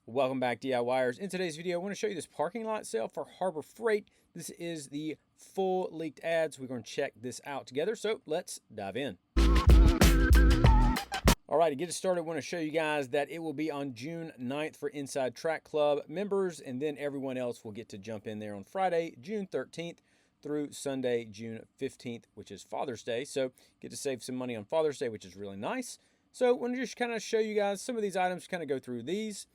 Welcome back, DIYers. In today's video, I want to show you this parking lot sale for Harbor Freight. This is the full leaked ads. We're going to check this out together, so let's dive in. All right, to get it started, I want to show you guys that it will be on June 9th for Inside Track Club members, and then everyone else will get to jump in there on Friday, June 13th through Sunday, June 15th, which is Father's Day. So get to save some money on Father's Day, which is really nice. So I want to just kind of show you guys some of these items, kind of go through these.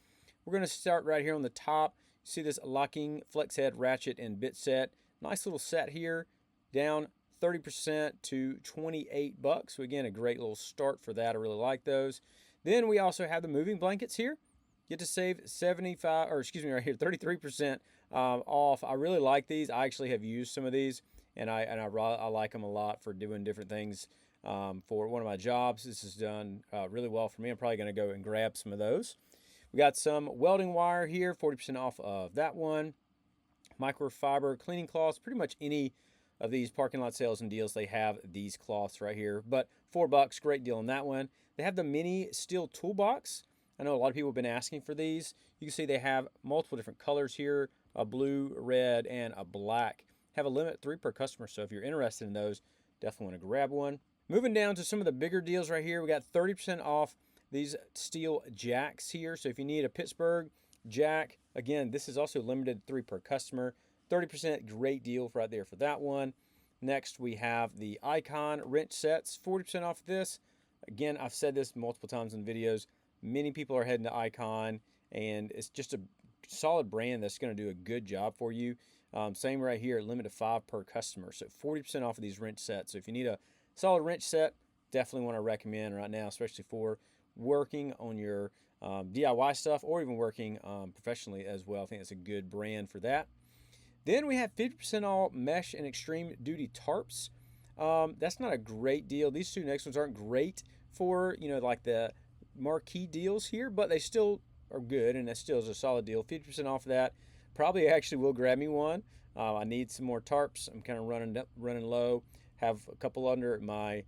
We're going to start right here on the top. You see this locking flex head ratchet and bit set. Nice little set here, down 30% to 28 bucks. So again, a great little start for that. I really like those. Then we also have the moving blankets here. Get to save 33% off. I really like these. I actually have used some of these, and I like them a lot for doing different things for one of my jobs. This has done really well for me. I'm probably going to go and grab some of those. We got some welding wire here, 40% off of that one. Microfiber cleaning cloths, pretty much any of these parking lot sales and deals, they have these cloths right here. But $4, great deal on that one. They have the mini steel toolbox. I know a lot of people have been asking for these. You can see they have multiple different colors here, a blue, red, and a black. Have a limit 3 per customer, so if you're interested in those, definitely want to grab one. Moving down to some of the bigger deals right here, we got 30% off these steel jacks here. So if you need a Pittsburgh jack, again, this is also limited 3 per customer. 30%, great deal right there for that one. Next, we have the Icon wrench sets, 40% off this. Again, I've said this multiple times in videos. Many people are heading to Icon, and it's just a solid brand that's going to do a good job for you. Same right here, limit to 5 per customer. So 40% off of these wrench sets. So if you need a solid wrench set, definitely want to recommend right now, especially for working on your DIY stuff or even working professionally as well. I think it's a good brand for that. Then we have 50% off mesh and extreme duty tarps. That's not a great deal. These two next ones aren't great for, like the marquee deals here, but they still are good, and that still is a solid deal. 50% off of that. Probably actually will grab me one. I need some more tarps. I'm kind of running low. Have a couple under my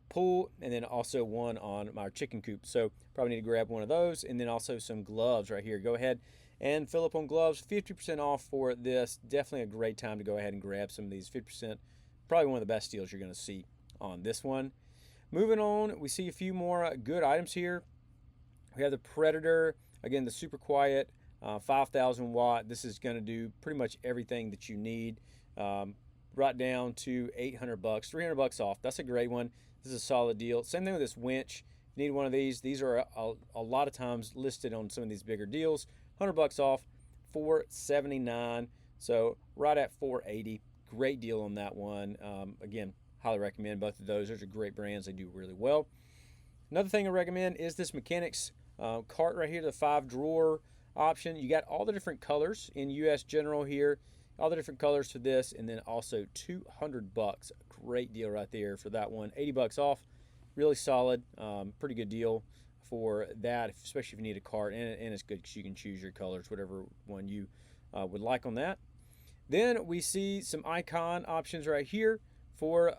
pool, and then also one on my chicken coop. So probably need to grab one of those, and then also some gloves right here. Go ahead and fill up on gloves. 50% off for this. Definitely a great time to go ahead and grab some of these. 50%, probably one of the best deals you're going to see on this one. Moving on, we see a few more good items here. We have the Predator, again, the super quiet 5,000 watt. This is going to do pretty much everything that you need, right down to 800 bucks, 300 bucks off. That's a great one. This is a solid deal. Same thing with this winch. If you need one of these are a lot of times listed on some of these bigger deals. 100 bucks off, $479. So right at $480. Great deal on that one. Again, highly recommend both of those. Those are great brands. They do really well. Another thing I recommend is this Mechanics cart right here, the 5-drawer option. You got all the different colors in US General here. All the different colors for this, and then also 200 bucks. Great deal right there for that one. 80 bucks off. Really solid. Pretty good deal for that, especially if you need a cart, and it's good because you can choose your colors, whatever one you would like on that. Then we see some Icon options right here for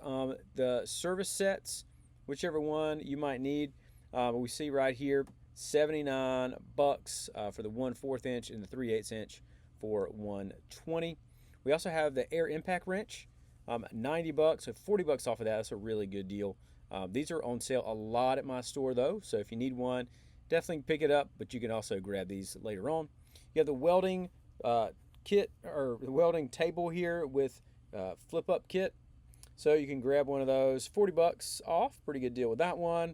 the service sets, whichever one you might need. We see right here 79 bucks for the 1/4 inch and the 3/8 inch for 120. We also have the air impact wrench, 90 bucks, so 40 bucks off of that. That's a really good deal. These are on sale a lot at my store though, so if you need one, definitely pick it up, but you can also grab these later on. You have the welding kit, or the welding table here with flip up kit, so you can grab one of those. 40 bucks off, pretty good deal with that one.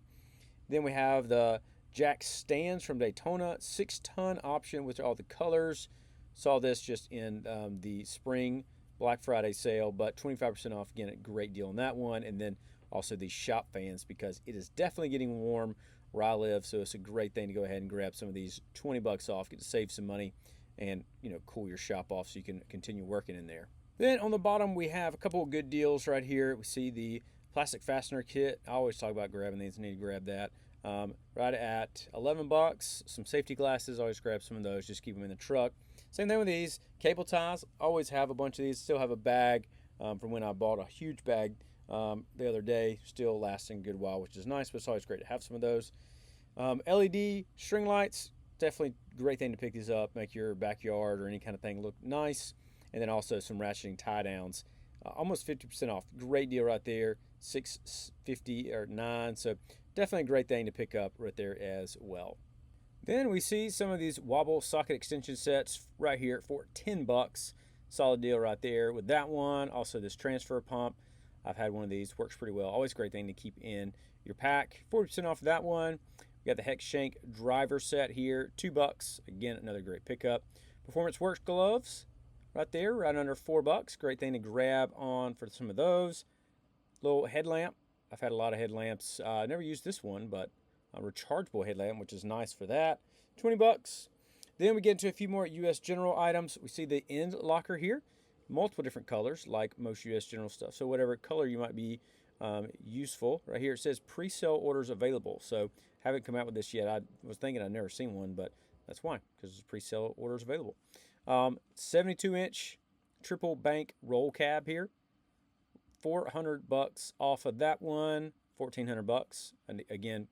Then we have the jack stands from Daytona, 6-ton option with all the colors. Saw this just in the spring Black Friday sale, but 25% off. Again, a great deal on that one. And then also these shop fans, because it is definitely getting warm where I live, so it's a great thing to go ahead and grab some of these. 20 bucks off, get to save some money, and cool your shop off so you can continue working in there. Then on the bottom we have a couple of good deals right here. We see the plastic fastener kit. I always talk about grabbing these. I need to grab that. Right at 11 bucks. Some safety glasses, always grab some of those, just keep them in the truck. Same thing with these cable ties. Always have a bunch of these. Still have a bag from when I bought a huge bag the other day. Still lasting a good while, which is nice, but it's always great to have some of those. LED string lights, definitely a great thing to pick these up, make your backyard or any kind of thing look nice. And then also some ratcheting tie downs, almost 50% off. Great deal right there, $6.50 or $9. So definitely a great thing to pick up right there as well. Then we see some of these Wobble socket extension sets right here for $10. Solid deal right there with that one. Also this transfer pump. I've had one of these, works pretty well. Always a great thing to keep in your pack. 40% off of that one. We got the Hex Shank driver set here, $2. Again, another great pickup. Performance Works gloves right there, right under $4. Great thing to grab on for some of those. Little headlamp. I've had a lot of headlamps. Never used this one, but a rechargeable headlamp, which is nice for that. $20. Then we get into a few more U.S. General items. We see the end locker here. Multiple different colors, like most U.S. General stuff. So whatever color you might be useful. Right here it says pre-sale orders available. So haven't come out with this yet. I was thinking I'd never seen one, but that's why, because it's pre-sale orders available. 72-inch triple bank roll cab here. $400 off of that one. $1,400. And again,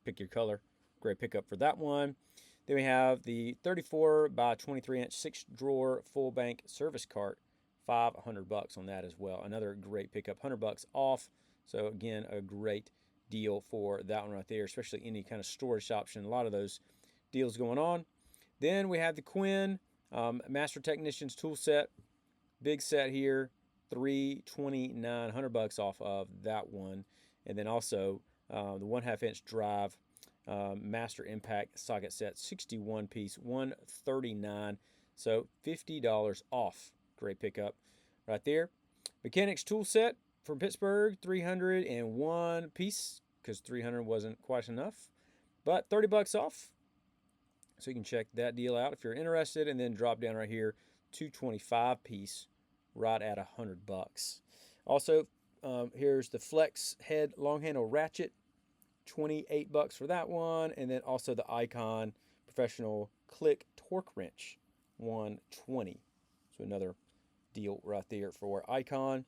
pick your color. Great pickup for that one. Then we have the 34 by 23-inch 6-drawer full bank service cart. $500 on that as well. Another great pickup. $100 off. So again, a great deal for that one right there, especially any kind of storage option. A lot of those deals going on. Then we have the Quinn Master Technician's tool set. Big set here. $329, $100 off of that one. And then also the 1/2 inch drive Master Impact socket set, 61 piece, $139. So $50 off. Great pickup right there. Mechanics tool set from Pittsburgh, 301 piece, because 300 wasn't quite enough, but $30 off. So you can check that deal out if you're interested, and then drop down right here, 225 piece, right at $100. Also, here's the Flex Head Long Handle Ratchet, $28 for that one, and then also the Icon Professional Click Torque Wrench, $120. So another deal right there for Icon.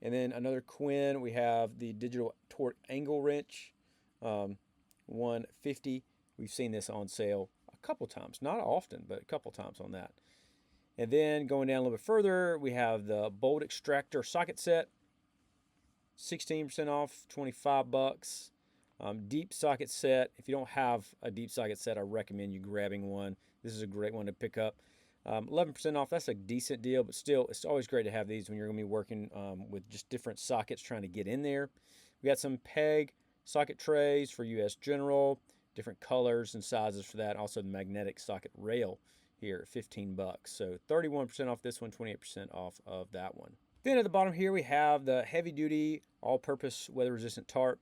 And then another Quinn, we have the Digital Torque Angle Wrench, $150. We've seen this on sale a couple times, not often, but a couple times on that. And then going down a little bit further, we have the Bolt Extractor Socket Set, 16% off, $25. Deep socket set. If you don't have a deep socket set, I recommend you grabbing one. This is a great one to pick up. 11% off. That's a decent deal, but still, it's always great to have these when you're going to be working with just different sockets trying to get in there. We got some peg socket trays for U.S. General, different colors and sizes for that. Also, the magnetic socket rail here, $15. So 31% off this one, 28% off of that one. Then at the bottom here, we have the heavy-duty all-purpose weather-resistant tarp,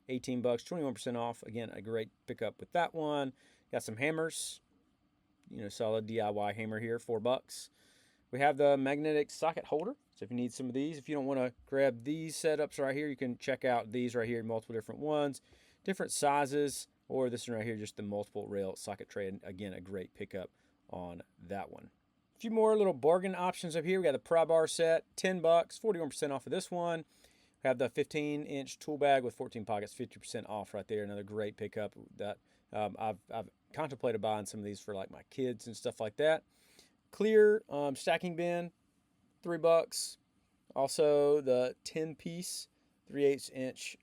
$18, 21% off. Again, a great pickup with that one. Got some hammers, solid DIY hammer here, $4. We have the magnetic socket holder. So if you need some of these, if you don't want to grab these setups right here, you can check out these right here, multiple different ones, different sizes, or this one right here, just the multiple rail socket tray. And again, a great pickup on that one. A few more little bargain options up here. We got the pry bar set, $10, 41% off of this one. We have the 15-inch tool bag with 14 pockets, 50% off right there. Another great pickup that I've contemplated buying some of these for like my kids and stuff like that. Clear stacking bin, $3. Also the 10-piece, 3/8-inch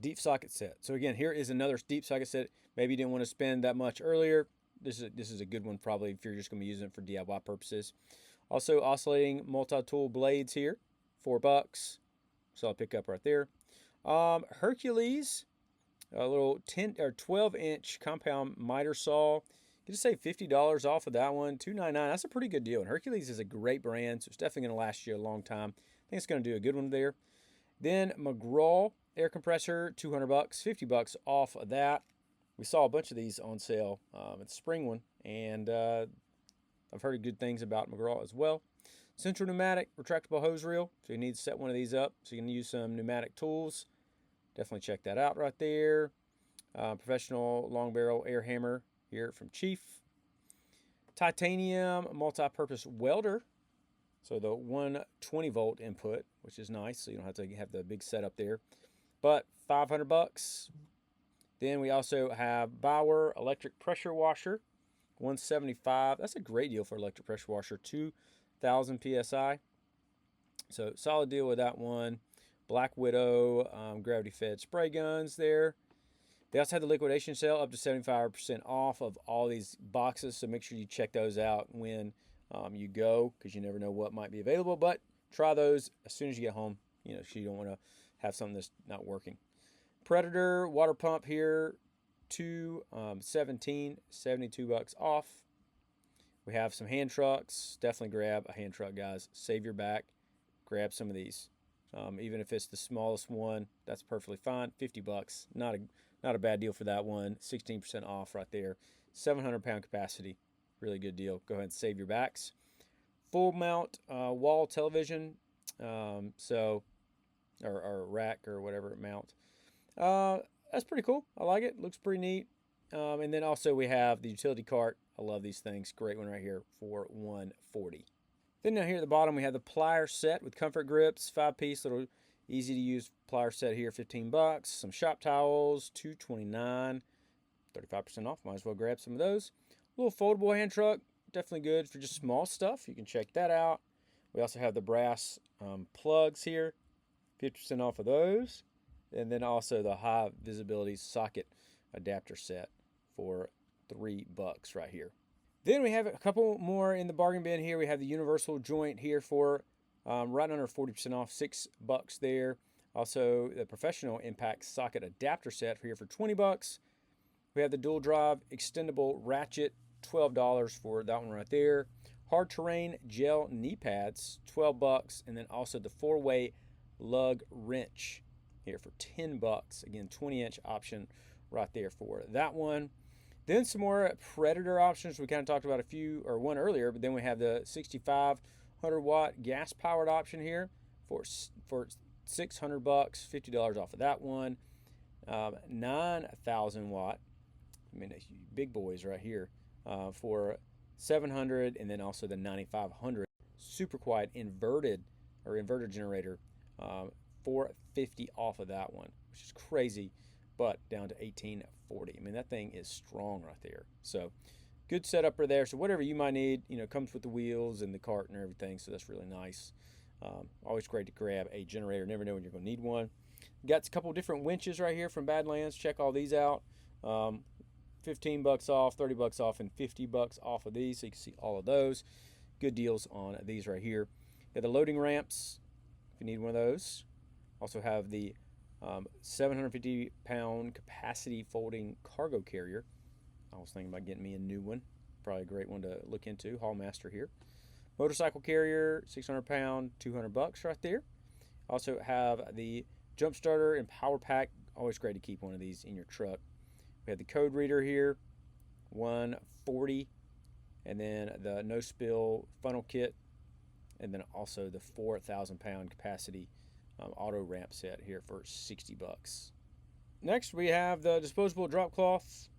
deep socket set. So again, here is another deep socket set. Maybe you didn't want to spend that much earlier. This is a good one probably if you're just going to be using it for DIY purposes. Also oscillating multi-tool blades here, $4. So I'll pick up right there. Hercules, a little 10 or 12-inch compound miter saw. You just save $50 off of that one, $299. That's a pretty good deal. And Hercules is a great brand, so it's definitely going to last you a long time. I think it's going to do a good one there. Then McGraw air compressor, $200, $50 off of that. We saw a bunch of these on sale at the spring one, and I've heard good things about McGraw as well. Central pneumatic retractable hose reel. So you need to set one of these up so you can use some pneumatic tools. Definitely check that out right there. Professional long barrel air hammer here from Chief. Titanium multi-purpose welder. So the 120 volt input, which is nice. So you don't have to have the big setup there. But $500. Then we also have Bauer electric pressure washer, $175. That's a great deal for electric pressure washer, 2,000 psi. So solid deal with that one. Black Widow gravity fed spray guns there. They also have the liquidation sale up to 75% off of all these boxes, so make sure you check those out when you go, because you never know what might be available. But try those as soon as you get home, so you don't want to have something that's not working. Predator water pump here, $217, $72 off. We have some hand trucks. Definitely grab a hand truck, guys. Save your back. Grab some of these. Even if it's the smallest one, that's perfectly fine. $50, not a bad deal for that one. 16% off right there. 700-pound capacity, really good deal. Go ahead and save your backs. Full mount wall television, or rack or whatever mount. That's pretty cool. I like it. Looks pretty neat. And then also we have the utility cart. I love these things. Great one right here for $140. Then down here at the bottom, we have the plier set with comfort grips, 5-piece, little easy to use plier set here, $15. Some shop towels, $229, 35% off. Might as well grab some of those. Little foldable hand truck, definitely good for just small stuff. You can check that out. We also have the brass plugs here, 50% off of those. And then also the high visibility socket adapter set for $3 right here. Then we have a couple more in the bargain bin here. We have the universal joint here for right under 40% off, $6 there. Also, the professional impact socket adapter set here for $20. We have the dual drive extendable ratchet, $12 for that one right there. Hard terrain gel knee pads, $12. And then also the 4-way lug wrench here for $10. Again, 20-inch option right there for that one. Then some more Predator options. We kind of talked about one earlier, but then we have the 6,500-watt gas-powered option here for $600, $50 off of that one. 9,000-watt, big boys right here, for $700, and then also the 9,500 super quiet inverter generator, $450 off of that one, which is crazy. But down to $1,840. That thing is strong right there. So good setup right there. So whatever you might need, comes with the wheels and the cart and everything. So that's really nice. Always great to grab a generator. Never know when you're going to need one. Got a couple different winches right here from Badlands. Check all these out. $15 off, $30 off, and $50 off of these. So you can see all of those. Good deals on these right here. Got the loading ramps if you need one of those. Also have the 750-pound capacity folding cargo carrier. I was thinking about getting me a new one. Probably a great one to look into. Haulmaster here. Motorcycle carrier, 600-pound, $200 right there. Also have the jump starter and power pack. Always great to keep one of these in your truck. We have the code reader here, $140, and then the no spill funnel kit, and then also the 4,000-pound capacity auto ramp set here for $60. Next, we have the disposable drop cloth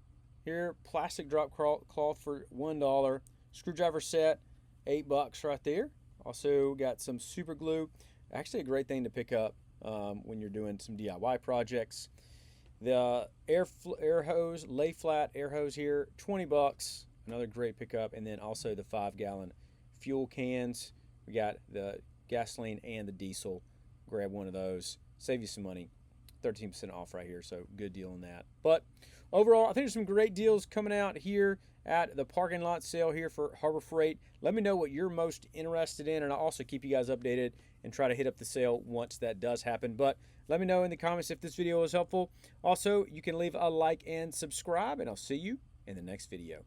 here, plastic drop cloth for $1. Screwdriver set, $8 right there. Also got some super glue. Actually a great thing to pick up when you're doing some DIY projects. The air hose, lay flat air hose here, $20. Another great pickup. And then also the 5-gallon fuel cans. We got the gasoline and the diesel. Grab one of those, save you some money. 13% off right here, so good deal on that. But overall, I think there's some great deals coming out here at the parking lot sale here for Harbor Freight. Let me know what you're most interested in, and I'll also keep you guys updated and try to hit up the sale once that does happen. But let me know in the comments if this video was helpful. Also, you can leave a like and subscribe, and I'll see you in the next video.